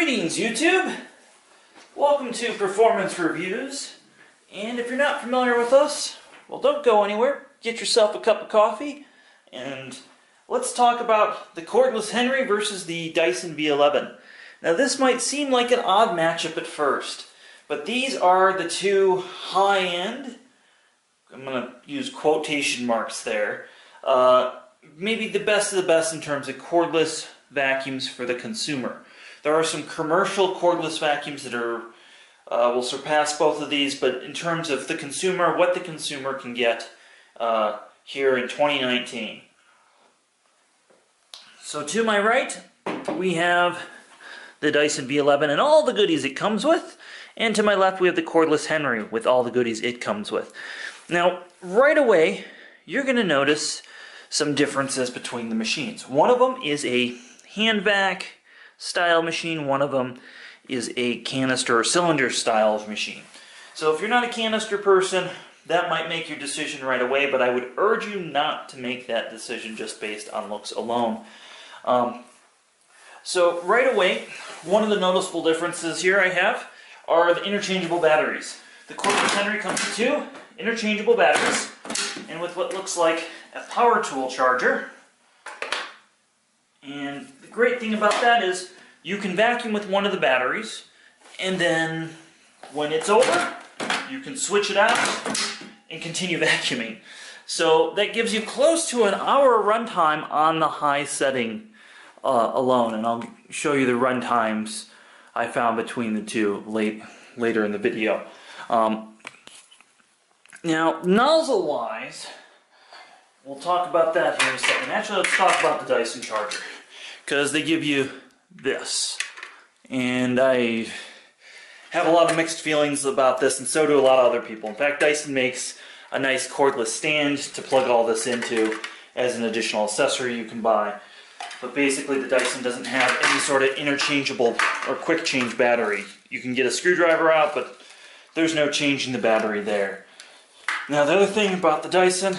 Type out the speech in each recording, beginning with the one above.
Greetings, YouTube! Welcome to Performance Reviews. And if you're not familiar with us, well, don't go anywhere. Get yourself a cup of coffee, and let's talk about the Cordless Henry versus the Dyson V11. Now, this might seem like an odd matchup at first, but these are the two high-end, I'm going to use quotation marks there, maybe the best of the best in terms of cordless vacuums for the consumer. There are some commercial cordless vacuums that will surpass both of these, but in terms of the consumer, what the consumer can get here in 2019. So to my right, we have the Dyson V11 and all the goodies it comes with, and to my left we have the Cordless Henry with all the goodies it comes with. Now, right away, you're going to notice some differences between the machines. One of them is a hand vac style machine, one of them is a canister or cylinder style of machine. So if you're not a canister person, that might make your decision right away, but I would urge you not to make that decision just based on looks alone. So right away, one of the noticeable differences here I have are the interchangeable batteries. The Cordless Henry comes with two interchangeable batteries, and with what looks like a power tool charger. And the great thing about that is you can vacuum with one of the batteries, and then when it's over, you can switch it out and continue vacuuming. So that gives you close to an hour runtime on the high setting alone, and I'll show you the run times I found between the two later in the video. Now, nozzle-wise, we'll talk about that here in a second. Actually, let's talk about the Dyson charger, because they give you this. And I have a lot of mixed feelings about this, and so do a lot of other people. In fact, Dyson makes a nice cordless stand to plug all this into as an additional accessory you can buy. But basically, the Dyson doesn't have any sort of interchangeable or quick change battery. You can get a screwdriver out, but there's no changing the battery there. Now, the other thing about the Dyson,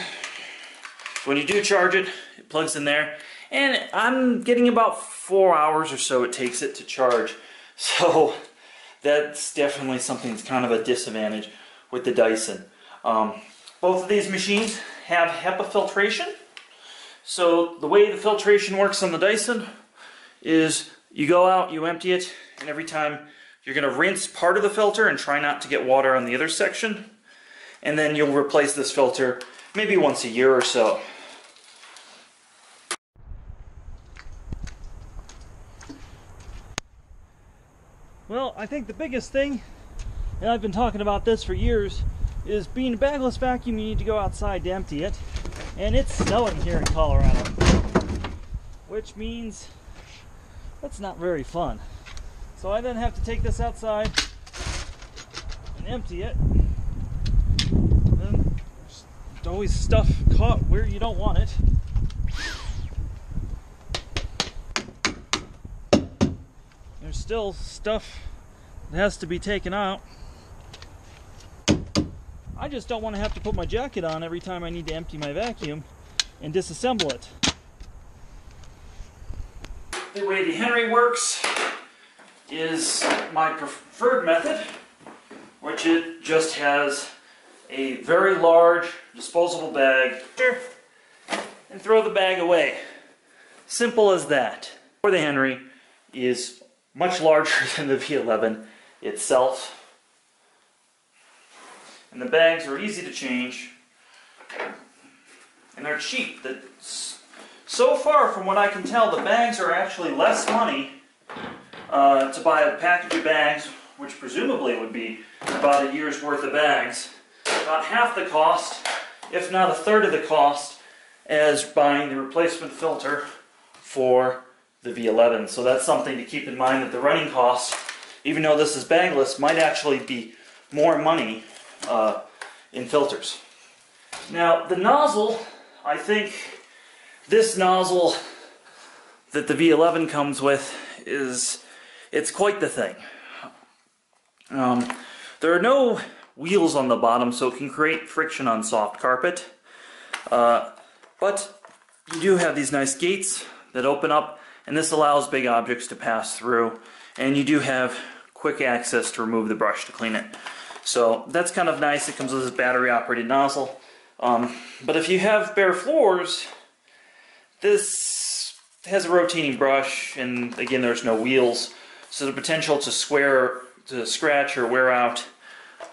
when you do charge it, it plugs in there, and I'm getting about 4 hours or so it takes it to charge. So that's definitely something that's kind of a disadvantage with the Dyson. Both of these machines have Hepa Filtration. So the way the filtration works on the Dyson is you go out, you empty it, and every time you're going to rinse part of the filter and try not to get water on the other section. And then you'll replace this filter maybe once a year or so. Well, I think the biggest thing, and I've been talking about this for years, is being a bagless vacuum, you need to go outside to empty it. And it's snowing here in Colorado, which means that's not very fun. So I then have to take this outside and empty it. And then there's always stuff caught where you don't want it. There's still stuff that has to be taken out. I just don't want to have to put my jacket on every time I need to empty my vacuum and disassemble it. The way the Henry works is my preferred method, which it just has a very large disposable bag and throw the bag away. Simple as that. For the Henry is much larger than the V11 itself. And the bags are easy to change, and they're cheap. So far, from what I can tell, the bags are actually less money to buy a package of bags, which presumably would be about a year's worth of bags. About half the cost, if not a third of the cost, as buying the replacement filter for the V11. So that's something to keep in mind, that the running costs, even though this is bagless, might actually be more money in filters. Now, the nozzle, I think this nozzle that the V11 comes with it's quite the thing. There are no wheels on the bottom, so it can create friction on soft carpet. But you do have these nice gates that open up, and this allows big objects to pass through and you do have quick access to remove the brush to clean it. So that's kind of nice. It comes with this battery operated nozzle. But if you have bare floors, this has a rotating brush, and again, there's no wheels, so the potential to scratch or wear out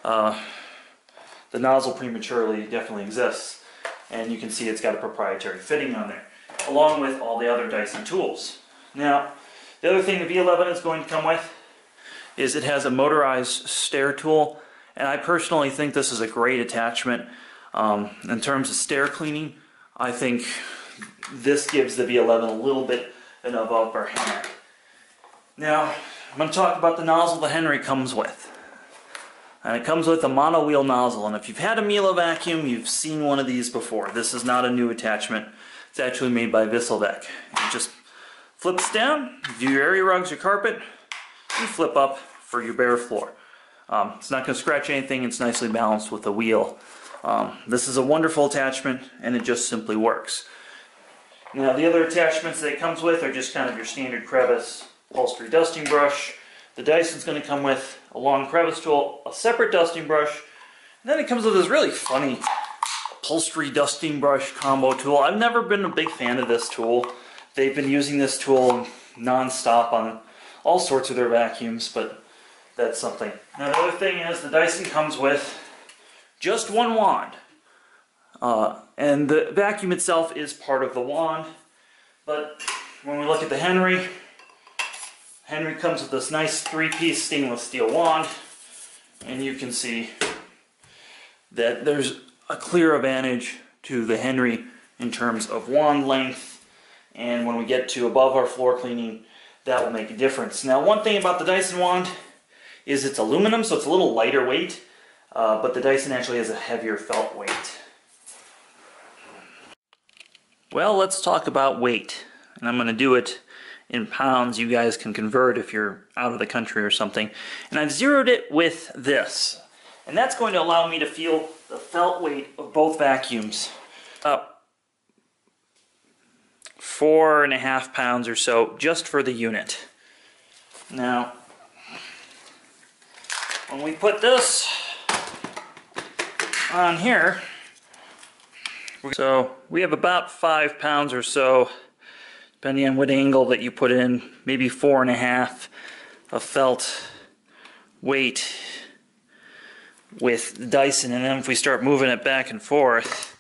the nozzle prematurely definitely exists. And you can see it's got a proprietary fitting on there, along with all the other Dyson tools. Now, the other thing the V11 is going to come with is it has a motorized stair tool, and I personally think this is a great attachment. In terms of stair cleaning, I think this gives the V11 a little bit of an upper hand. Now, I'm going to talk about the nozzle the Henry comes with. And it comes with a mono wheel nozzle, and if you've had a Miele vacuum, you've seen one of these before. This is not a new attachment. It's actually made by Wessel-Werk. It just flips down, do your area rugs, your carpet, you flip up for your bare floor. It's not going to scratch anything. It's nicely balanced with a wheel. This is a wonderful attachment, and it just simply works. Now, the other attachments that it comes with are just kind of your standard crevice upholstery dusting brush. The Dyson's going to come with a long crevice tool, a separate dusting brush, and then it comes with this really funny upholstery dusting brush combo tool. I've never been a big fan of this tool. They've been using this tool non-stop on all sorts of their vacuums, but that's something. Now, the other thing is the Dyson comes with just one wand. And the vacuum itself is part of the wand. But when we look at the Henry comes with this nice three-piece stainless steel wand. And you can see that there's a clear advantage to the Henry in terms of wand length. And when we get to above our floor cleaning, that will make a difference. Now, one thing about the Dyson wand is it's aluminum, so it's a little lighter weight. But the Dyson actually has a heavier felt weight. Well, let's talk about weight. And I'm going to do it in pounds. You guys can convert if you're out of the country or something. And I've zeroed it with this. And that's going to allow me to feel the felt weight of both vacuums. Up 4.5 pounds or so just for the unit. Now, when we put this on here, so we have about 5 pounds or so, depending on what angle that you put in, maybe 4.5 of felt weight with the Dyson. And then if we start moving it back and forth,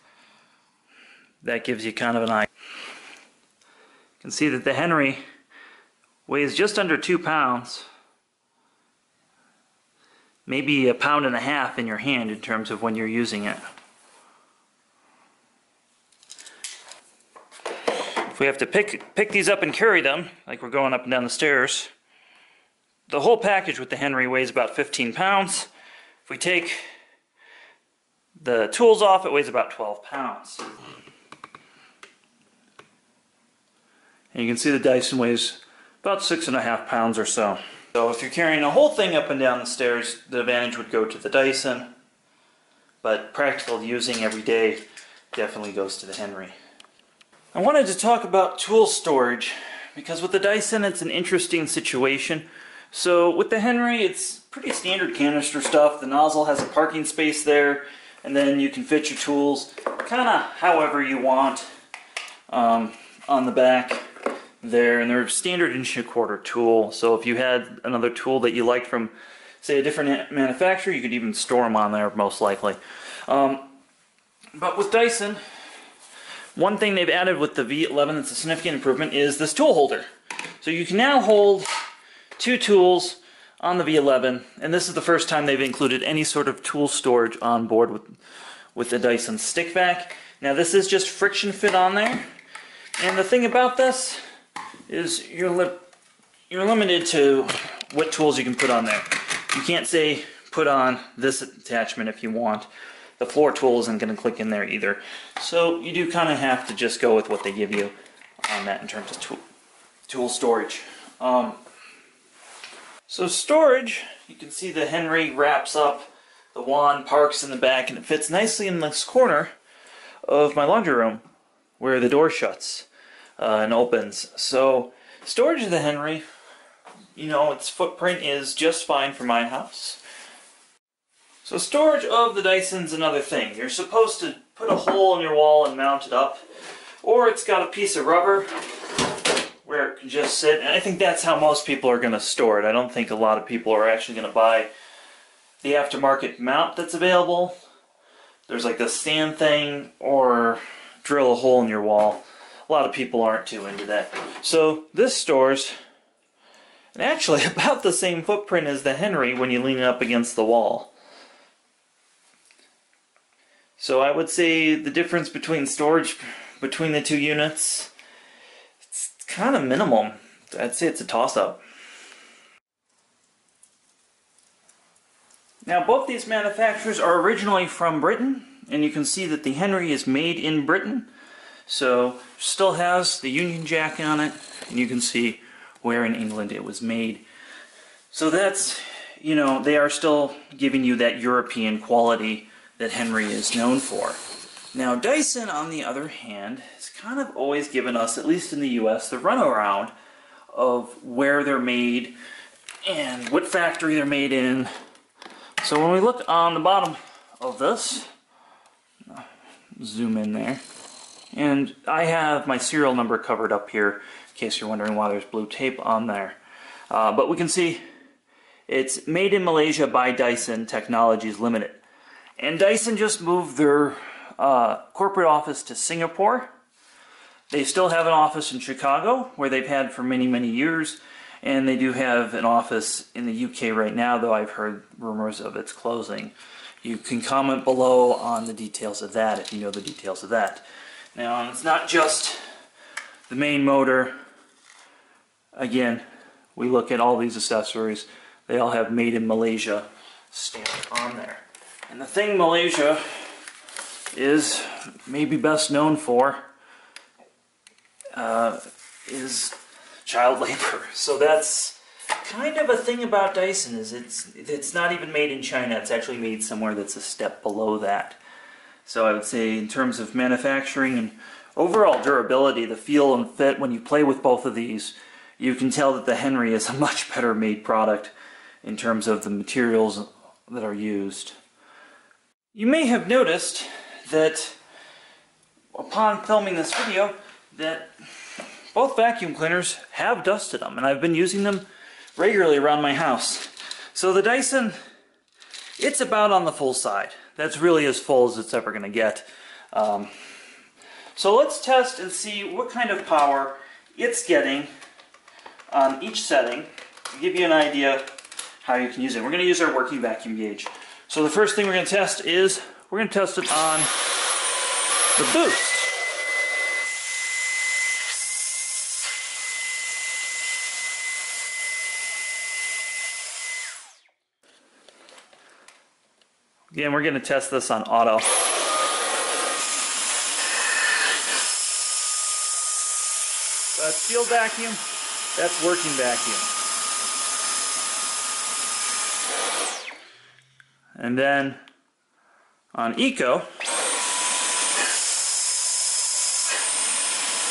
that gives you kind of an idea. You can see that the Henry weighs just under 2 pounds. Maybe 1.5 pounds in your hand in terms of when you're using it. If we have to pick these up and carry them, like we're going up and down the stairs, the whole package with the Henry weighs about 15 pounds. If we take the tools off, it weighs about 12 pounds. And you can see the Dyson weighs about 6.5 pounds or so. So if you're carrying the whole thing up and down the stairs, the advantage would go to the Dyson. But practical using every day definitely goes to the Henry. I wanted to talk about tool storage because with the Dyson it's an interesting situation. So with the Henry it's pretty standard canister stuff. The nozzle has a parking space there, and then you can fit your tools kind of however you want on the back there, and they're a standard 1.25" tool. So if you had another tool that you liked from, say, a different manufacturer, you could even store them on there most likely. But with Dyson, one thing they've added with the V11 that's a significant improvement is this tool holder. So you can now hold 2 tools on the V11, and this is the first time they've included any sort of tool storage on board with the Dyson stick vac. Now this is just friction fit on there, and the thing about this is you're limited to what tools you can put on there. You can't say put on this attachment if you want. The floor tool isn't going to click in there either. So you do kind of have to just go with what they give you on that in terms of tool storage. So storage, you can see the Henry wraps up, the wand parks in the back, and it fits nicely in this corner of my laundry room where the door shuts and opens. So storage of the Henry, you know, its footprint is just fine for my house. So storage of the Dyson's another thing. You're supposed to put a hole in your wall and mount it up, or it's got a piece of rubber where it can just sit, and I think that's how most people are going to store it. I don't think a lot of people are actually going to buy the aftermarket mount that's available. There's like the stand thing, or drill a hole in your wall. A lot of people aren't too into that. So this stores, and actually about the same footprint as the Henry when you lean it up against the wall. So I would say the difference between storage between the two units, it's kind of minimum. I'd say it's a toss-up. Now both these manufacturers are originally from Britain, and you can see that the Henry is made in Britain. So still has the Union Jack on it, and you can see where in England it was made. So that's, you know, they are still giving you that European quality that Henry is known for. Now Dyson, on the other hand, has kind of always given us, at least in the US, the runaround of where they're made and what factory they're made in. So when we look on the bottom of this, zoom in there, and I have my serial number covered up here in case you're wondering why there's blue tape on there. But we can see it's made in Malaysia by Dyson Technologies Limited. And Dyson just moved their corporate office to Singapore. They still have an office in Chicago, where they've had for many, many years. And they do have an office in the UK right now, though I've heard rumors of its closing. You can comment below on the details of that if you know the details of that. Now, it's not just the main motor. Again, we look at all these accessories. They all have Made in Malaysia stamped on there. And the thing Malaysia is maybe best known for is child labor. So that's kind of a thing about Dyson, is it's not even made in China. It's actually made somewhere that's a step below that. So I would say in terms of manufacturing and overall durability, the feel and fit, when you play with both of these, you can tell that the Henry is a much better made product in terms of the materials that are used. You may have noticed that upon filming this video that both vacuum cleaners have dusted them, and I've been using them regularly around my house. So the Dyson, it's about on the full side. That's really as full as it's ever going to get. So let's test and see what kind of power it's getting on each setting to give you an idea how you can use it. We're going to use our working vacuum gauge. So the first thing we're going to test is, we're going to test it on the boost. Again, we're going to test this on auto. That's field vacuum, that's working vacuum. And then on eco,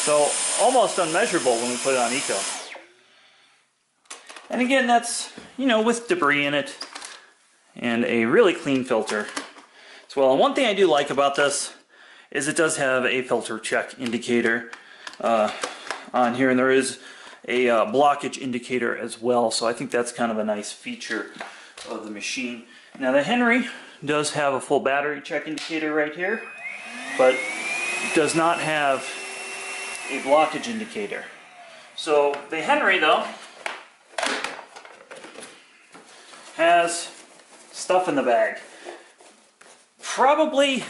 so almost unmeasurable when we put it on eco. And again, that's, you know, with debris in it and a really clean filter as well. And one thing I do like about this is it does have a filter check indicator on here, and there is a blockage indicator as well, so I think that's kind of a nice feature of the machine. Now the Henry does have a full battery check indicator right here, but it does not have a blockage indicator. So the Henry, though, has stuff in the bag. Probably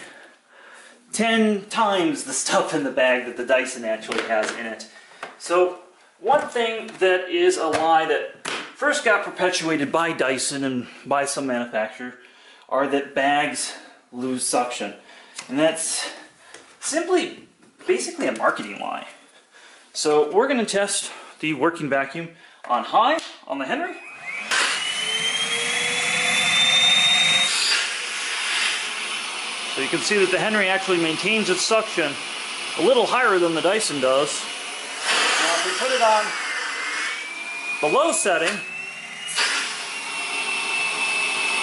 10 times the stuff in the bag that the Dyson actually has in it. So one thing that is a lie that first got perpetuated by Dyson and by some manufacturer are that bags lose suction. And that's simply basically a marketing lie. So we're going to test the working vacuum on high on the Henry. So you can see that the Henry actually maintains its suction a little higher than the Dyson does. Now if we put it on the low setting,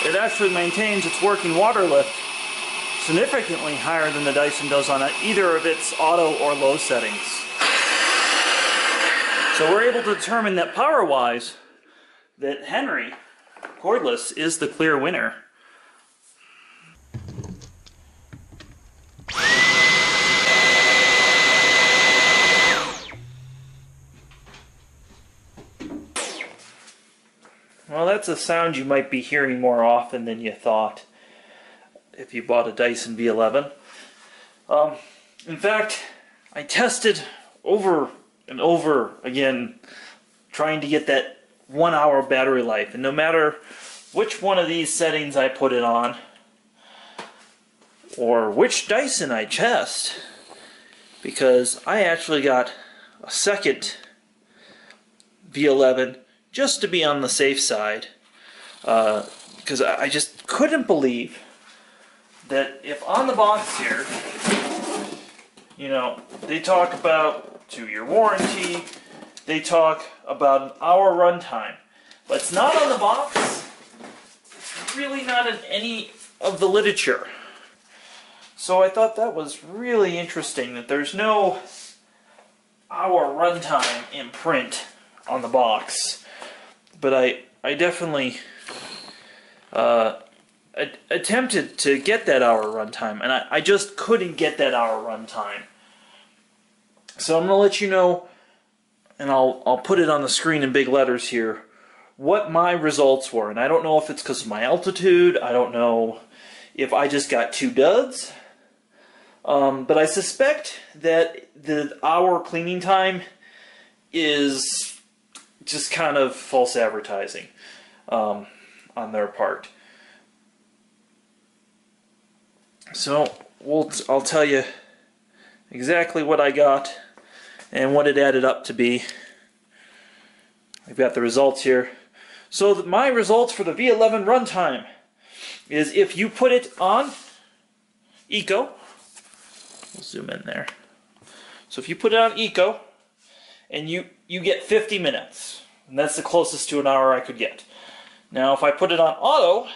it actually maintains its working water lift significantly higher than the Dyson does on either of its auto or low settings. So we're able to determine that power-wise, that Henry cordless is the clear winner. Well, that's a sound you might be hearing more often than you thought if you bought a Dyson V11. In fact, I tested over and over again trying to get that 1 hour battery life, and no matter which one of these settings I put it on or which Dyson I test, because I actually got a second V11 just to be on the safe side, because I just couldn't believe that if on the box here, you know, they talk about 2-year warranty, they talk about an hour runtime, but it's not on the box. It's really not in any of the literature. So I thought that was really interesting that there's no hour runtime in print on the box. But I definitely attempted to get that hour runtime, and I just couldn't get that hour runtime. So I'm going to let you know, and I'll put it on the screen in big letters here, what my results were. And I don't know if it's because of my altitude, I don't know if I just got 2 duds, but I suspect that the hour cleaning time is just kind of false advertising on their part. So I'll tell you exactly what I got and what it added up to be. I've got the results here. So my results for the V11 runtime is if you put it on Eco, we'll zoom in there. So if you put it on Eco, and you get 50 minutes. And that's the closest to an hour I could get. Now, if I put it on auto,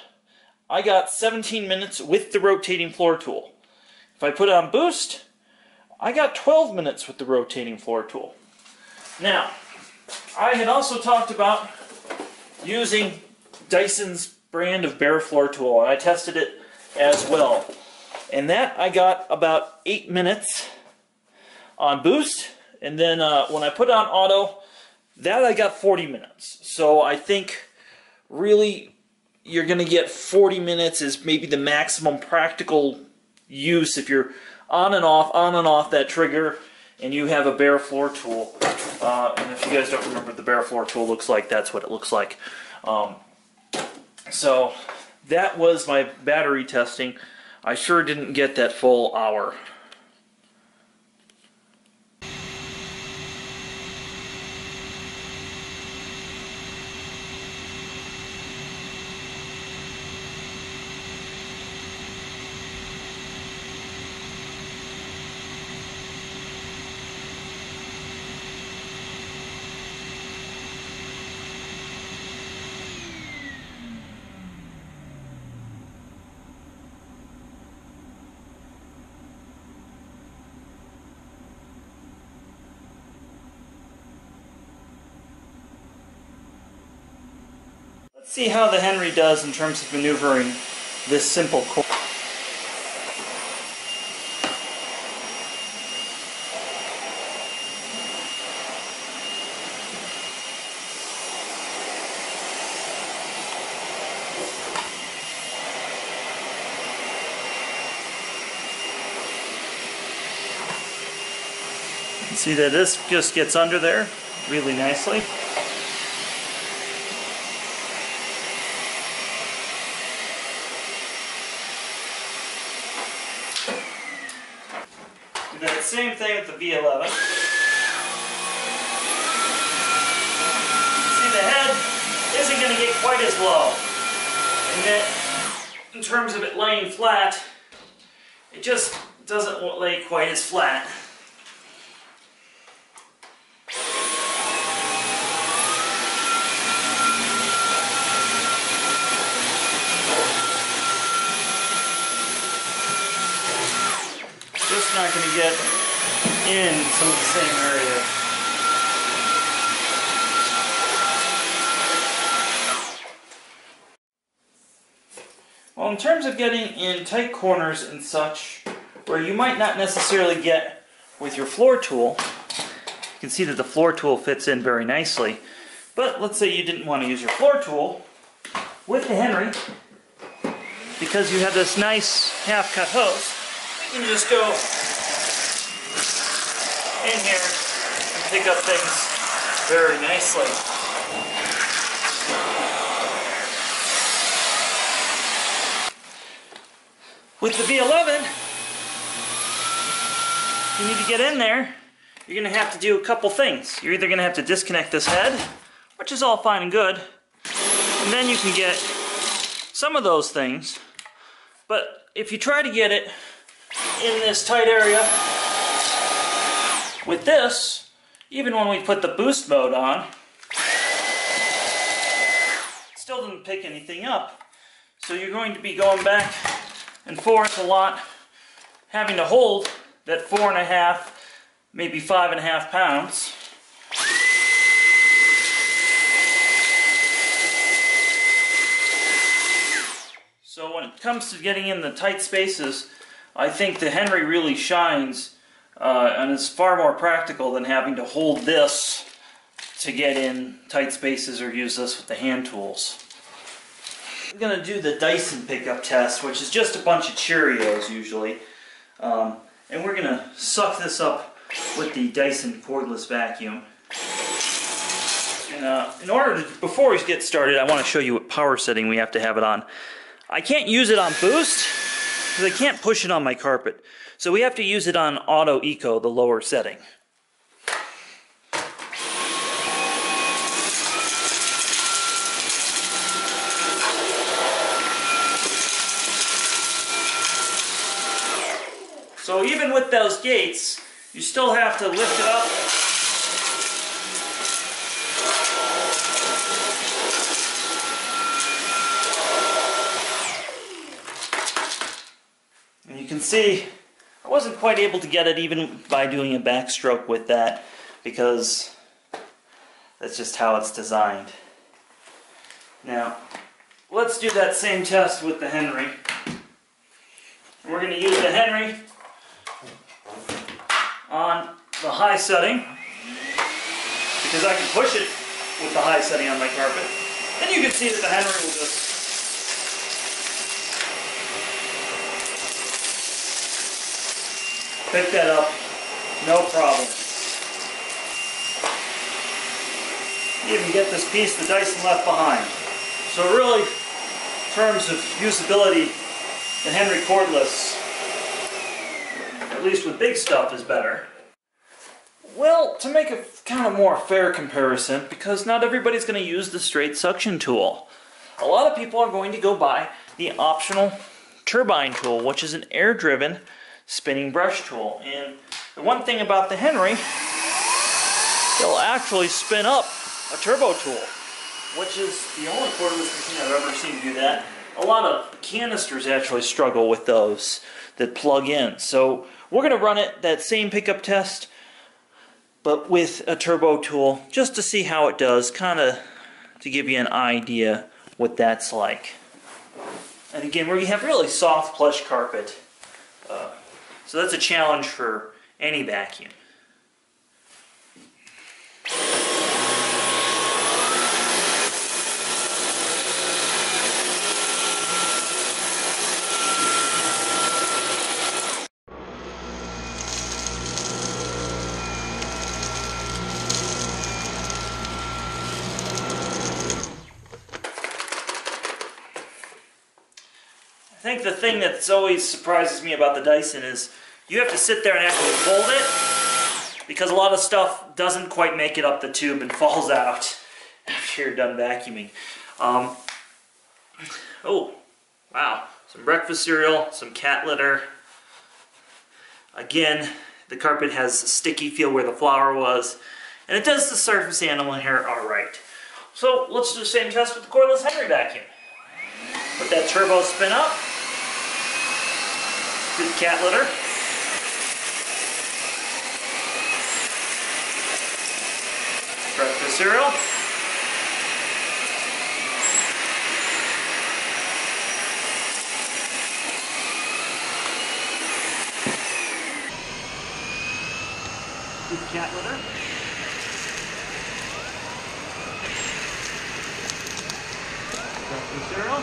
I got 17 minutes with the rotating floor tool. If I put it on boost, I got 12 minutes with the rotating floor tool. Now, I had also talked about using Dyson's brand of bare floor tool, and I tested it as well. And that I got about 8 minutes on boost. And then when I put it on auto, that I got 40 minutes. So I think really you're going to get 40 minutes is maybe the maximum practical use if you're on and off that trigger and you have a bare floor tool. And if you guys don't remember what the bare floor tool looks like, that's what it looks like. So that was my battery testing. I sure didn't get that full hour. Let's see how the Henry does in terms of maneuvering this simple cord. See that this just gets under there really nicely. Do that same thing with the V11. See, the head isn't going to get quite as low. And then, in terms of it laying flat, it just doesn't lay quite as flat. it's not going to get in some of the same areas. Well, in terms of getting in tight corners and such, where you might not necessarily get with your floor tool, you can see that the floor tool fits in very nicely. But let's say you didn't want to use your floor tool with the Henry, because you have this nice half-cut hose, you can just go in here and pick up things very nicely. With the V11, you need to get in there, you're going to have to do a couple things. You're either going to have to disconnect this head, which is all fine and good, and then you can get some of those things. But if you try to get it in this tight area with this, even when we put the boost mode on, it still doesn't pick anything up. So you're going to be going back and forth a lot, having to hold that 4.5, maybe 5.5 pounds. So when it comes to getting in the tight spaces, I think the Henry really shines and is far more practical than having to hold this to get in tight spaces or use this with the hand tools. We're going to do the Dyson pickup test, which is just a bunch of Cheerios usually. And we're going to suck this up with the Dyson Cordless Vacuum. And in order to, before we get started, I want to show you what power setting we have to have it on. I can't use it on boost because I can't push it on my carpet. So we have to use it on Auto Eco, the lower setting. So even with those gates, you still have to lift it up. And you can see I wasn't quite able to get it even by doing a backstroke with that, because that's just how it's designed. Now, let's do that same test with the Henry. We're going to use the Henry on the high setting, because I can push it with the high setting on my carpet. And you can see that the Henry will just pick that up, no problem. You even get this piece the Dyson left behind. So really, in terms of usability, the Henry cordless, at least with big stuff, is better. Well, to make a kind of more fair comparison, because not everybody's going to use the straight suction tool, a lot of people are going to go buy the optional turbine tool, which is an air-driven spinning brush tool. And the one thing about the Henry, it'll actually spin up a turbo tool, which is the only cordless machine I've ever seen do that. A lot of canisters actually struggle with those that plug in. So we're going to run it, that same pickup test, but with a turbo tool, just to see how it does, kind of to give you an idea what that's like. And again, we have really soft plush carpet, so that's a challenge for any vacuum. I think the thing that's always surprises me about the Dyson is you have to sit there and actually hold it, because a lot of stuff doesn't quite make it up the tube and falls out after you're done vacuuming. Oh, wow. Some breakfast cereal, some cat litter. Again, the carpet has a sticky feel where the flour was, and it does the surface animal hair alright. So let's do the same test with the cordless Henry vacuum. Let that turbo spin up. Do the cat litter. cereal. Cat litter. Cereal.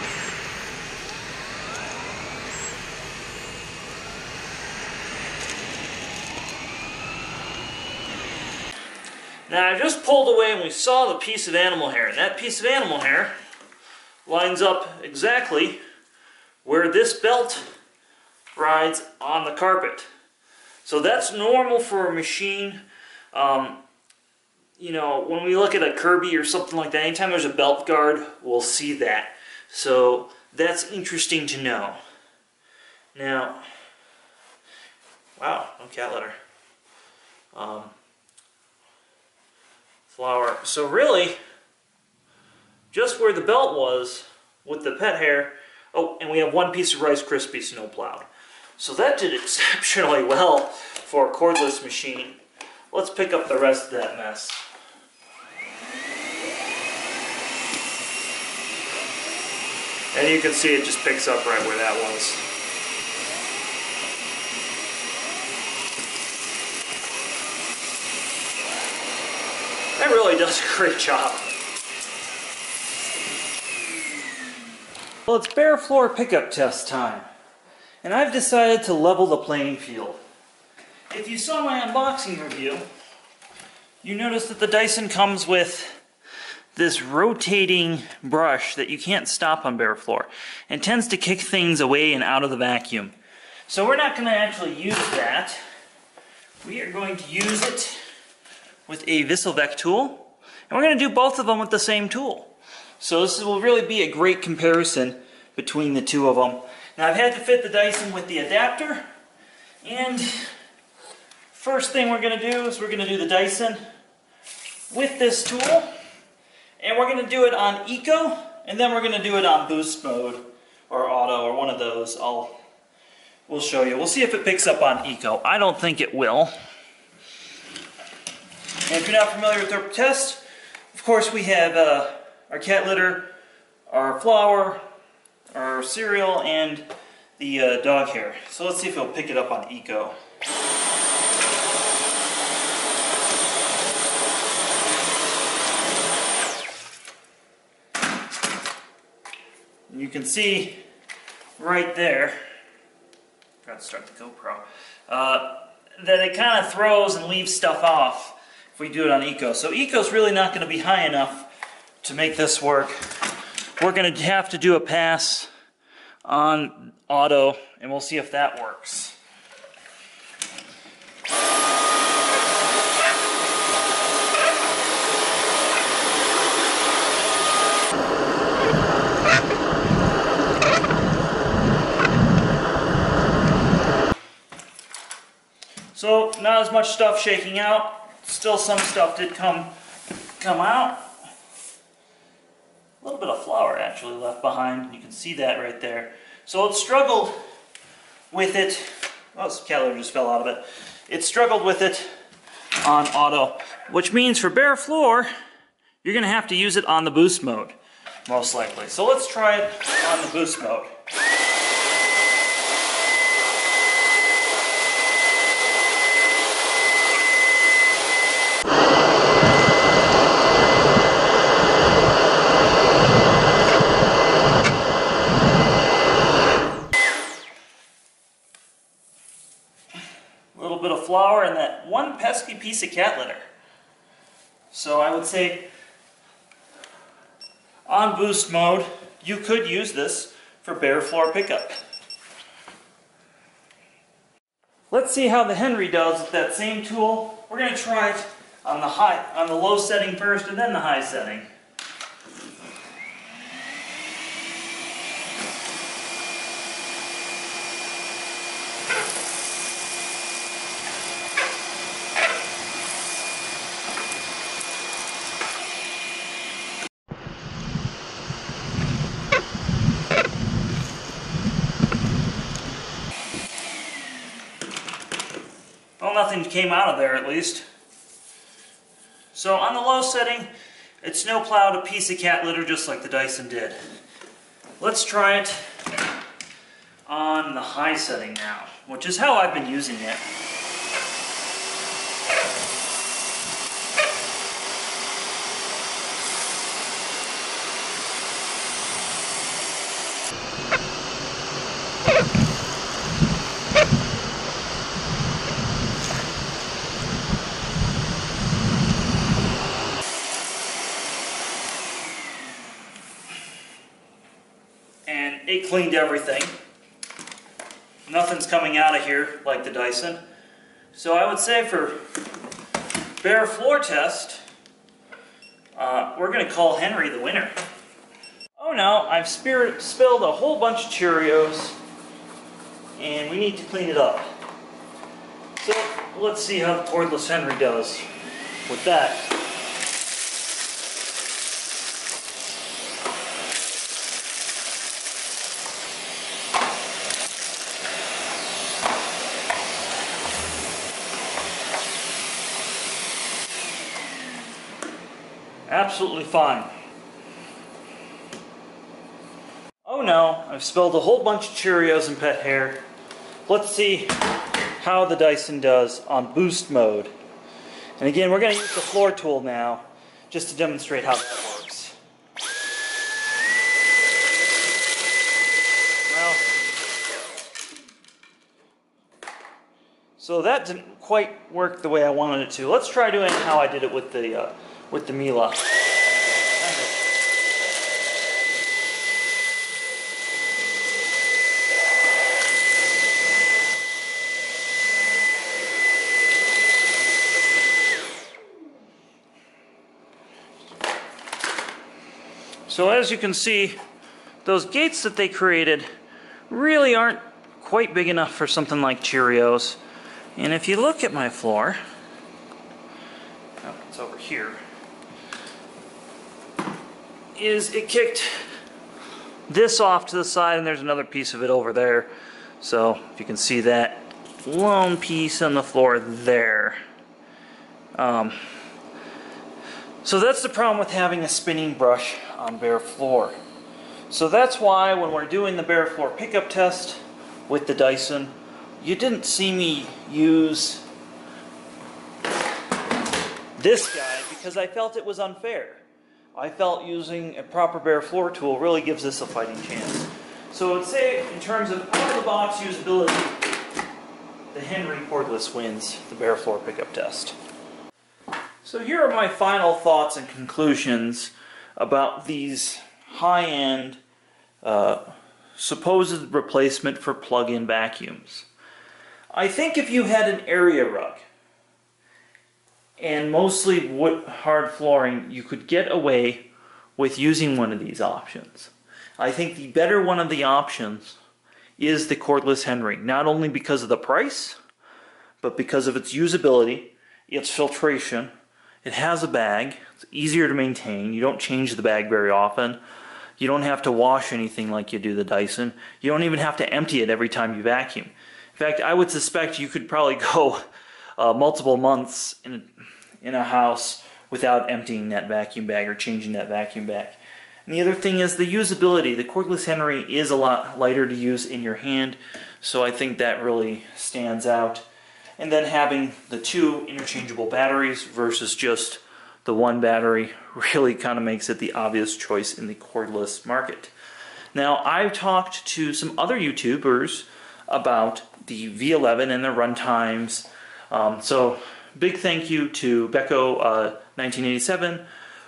Now I just pulled away and we saw the piece of animal hair. And that piece of animal hair lines up exactly where this belt rides on the carpet. So that's normal for a machine. You know, when we look at a Kirby or something like that, anytime there's a belt guard, we'll see that. So that's interesting to know. Now, wow, no cat litter. Flour. So really, just where the belt was with the pet hair, oh, and we have one piece of Rice Krispies snow plowed. So that did exceptionally well for a cordless machine. Let's pick up the rest of that mess. And you can see it just picks up right where that was. That really does a great job. Well, it's bare floor pickup test time. And I've decided to level the playing field. If you saw my unboxing review, you noticed that the Dyson comes with this rotating brush that you can't stop on bare floor and tends to kick things away and out of the vacuum. So we're not going to actually use that. We are going to use it with a Wessel-Werk tool, and we're going to do both of them with the same tool. So this will really be a great comparison between the two of them. Now I've had to fit the Dyson with the adapter, and first thing we're going to do is we're going to do the Dyson with this tool, and we're going to do it on Eco, and then we're going to do it on Boost mode or Auto or one of those. We'll show you. We'll see if it picks up on Eco. I don't think it will. And if you're not familiar with our test, of course we have our cat litter, our flour, our cereal, and the dog hair. So let's see if it'll pick it up on Eco. And you can see right there, got to start the GoPro, that it kind of throws and leaves stuff off if we do it on Eco. So Eco's really not going to be high enough to make this work. We're going to have to do a pass on Auto, and we'll see if that works. So not as much stuff shaking out. Still some stuff did come out. A little bit of flour actually left behind. You can see that right there. So it struggled with it. Oh, this cat litter just fell out of it. It struggled with it on Auto, which means for bare floor, you're going to have to use it on the Boost mode, most likely. So let's try it on the Boost mode. Flour and that one pesky piece of cat litter. So I would say on Boost mode you could use this for bare floor pickup. Let's see how the Henry does with that same tool. We're going to try it on the low setting first and then the high setting. Well, nothing came out of there at least. So on the low setting, it snow plowed a piece of cat litter just like the Dyson did. Let's try it on the high setting now, which is how I've been using it. And it cleaned everything. Nothing's coming out of here like the Dyson. So I would say for bare floor test, we're going to call Henry the winner. Oh no, I've spilled a whole bunch of Cheerios and we need to clean it up. So let's see how Cordless Henry does with that. Absolutely fine. Oh no, I've spilled a whole bunch of Cheerios and pet hair. Let's see how the Dyson does on boost mode. And again, we're going to use the floor tool now just to demonstrate how that works. Well, so that didn't quite work the way I wanted it to. Let's try doing how I did it with the Miele. So as you can see, those gates that they created really aren't quite big enough for something like Cheerios. And if you look at my floor, oh, it's over here, it kicked this off to the side, and there's another piece of it over there. So if you can see that lone piece on the floor there. So that's the problem with having a spinning brush on bare floor. So that's why when we're doing the bare floor pickup test with the Dyson, you didn't see me use this guy because I felt it was unfair. I felt using a proper bare floor tool really gives this a fighting chance. So I would say in terms of out-of-the-box usability, the Henry cordless wins the bare floor pickup test. So here are my final thoughts and conclusions about these high-end supposed replacement for plug-in vacuums. I think if you had an area rug and mostly wood hard flooring, you could get away with using one of these options. I think the better one of the options is the Cordless Henry, not only because of the price, but because of its usability, its filtration. It has a bag, it's easier to maintain, you don't change the bag very often, you don't have to wash anything like you do the Dyson, you don't even have to empty it every time you vacuum. In fact, I would suspect you could probably go multiple months in a house without emptying that vacuum bag or changing that vacuum bag. And the other thing is the usability. The Cordless Henry is a lot lighter to use in your hand, so I think that really stands out. And then having the two interchangeable batteries versus just the one battery really kind of makes it the obvious choice in the cordless market. Now, I've talked to some other YouTubers about the V11 and their run times. So big thank you to Becco 1987,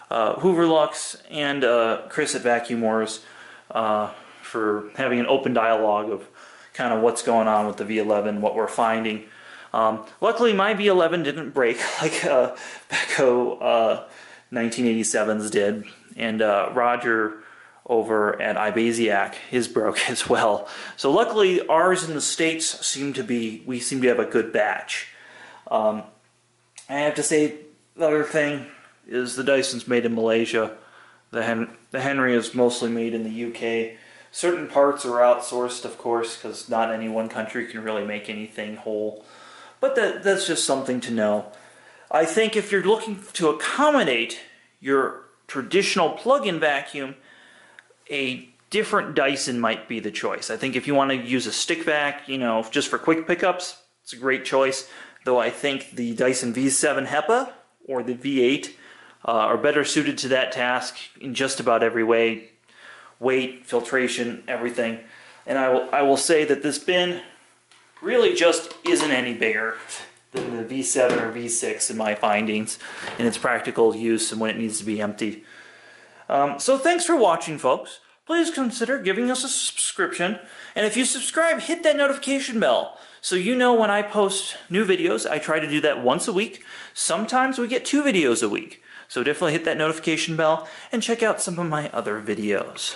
Hooverlux, and Chris at Vacuum Wars for having an open dialogue of kind of what's going on with the V11, what we're finding. Luckily, my V11 didn't break like Becco 1987's did, and Roger over at Ibasiac, his broke as well. So luckily, ours in the States we seem to have a good batch. I have to say, the other thing is the Dyson's made in Malaysia. The Henry is mostly made in the UK. Certain parts are outsourced, of course, because not any one country can really make anything whole. But that's just something to know. I think if you're looking to accommodate your traditional plug-in vacuum, a different Dyson might be the choice. I think if you want to use a stick vac, you know, just for quick pickups, it's a great choice. Though I think the Dyson v7 Hepa or the V8 are better suited to that task in just about every way. Weight, filtration, everything. And I will say that this bin really just isn't any bigger than the V7 or V6 in my findings in its practical use and when it needs to be empty. So thanks for watching, folks. Please consider giving us a subscription, and if you subscribe, hit that notification bell so you know when I post new videos. I try to do that once a week. Sometimes we get 2 videos a week, so definitely hit that notification bell and check out some of my other videos.